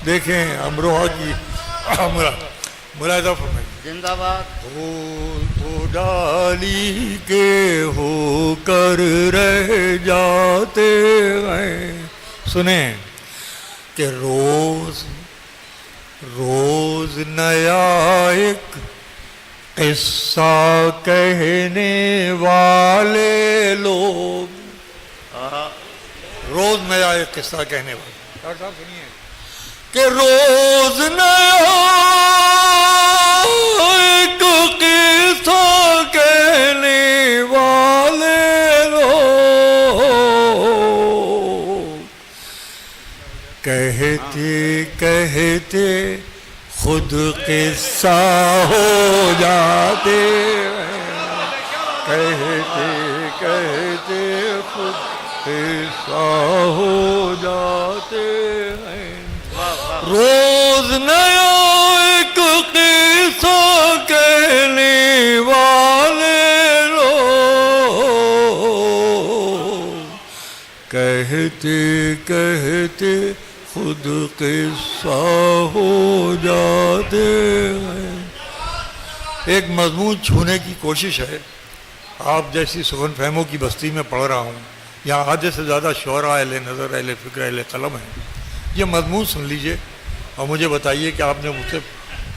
دیکھیں امروہا کی ملاحظہ فرمائیں. زندہ باد. پھول تو ڈالی کے ہو کر رہ جاتے ہیں. سنیں کہ روز روز نیا ایک قصہ کہنے والے لوگ. روز نیا ایک قصہ کہنے والے. ڈاکٹر صاحب سنیے کہ روز نیا ایک قصہ کہنے والے لوگ کہتے کہتے خود قصہ ہو جاتے ہیں. کہتے کہتے خود قصہ ہو جاتے ہیں. روز نیا ایک قصہ کہنے والے لوگ کہتے کہتے خود قصہ ہو جاتے ہیں. ایک مضمون چھونے کی کوشش ہے. آپ جیسی سخن فہموں کی بستی میں پڑھ رہا ہوں. یہاں آدھے سے زیادہ شعراء اہل نظر اہل فکر اہل قلم ہیں. یہ مضمون سن لیجئے اور مجھے بتائیے کہ آپ نے مجھ سے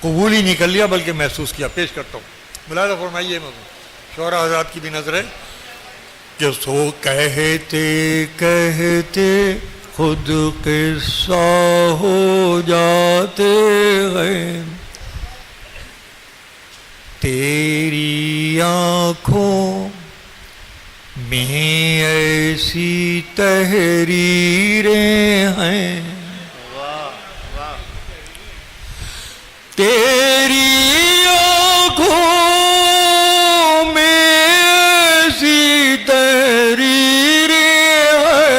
قبول ہی نہیں کر لیا بلکہ محسوس کیا. پیش کرتا ہوں. ملاحظہ فرمائیے مضمون شعراء حضرات کی بھی نظر ہے کہ سو کہتے کہتے خود قصہ ہو جاتے ہیں. تیری آنکھوں میں ایسی تحریریں ہیں. تیری آنکھوں میں ایسی تحریریں ہیں.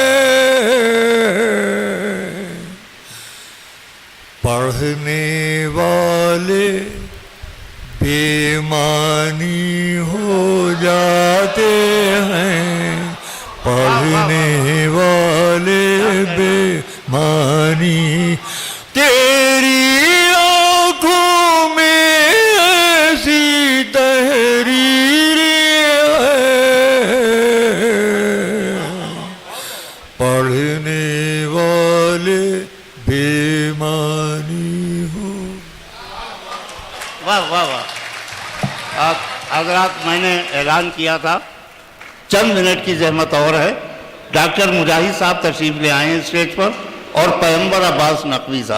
پڑھنے والے بے معنی ہو جاتے ہیں. پڑھنے والے بے معنی. تیری آنکھوں میں ایسی تحریر ہے. پڑھنے والے بے معنی ہو. واہ واہ واہ. حضرات میں نے اعلان کیا تھا چند منٹ کی زحمت اور ہے. ڈاکٹر مجاہد صاحب تشریف لے آئے ہیں اسٹیج پر اور پیغمبر عباس نقوی صاحب.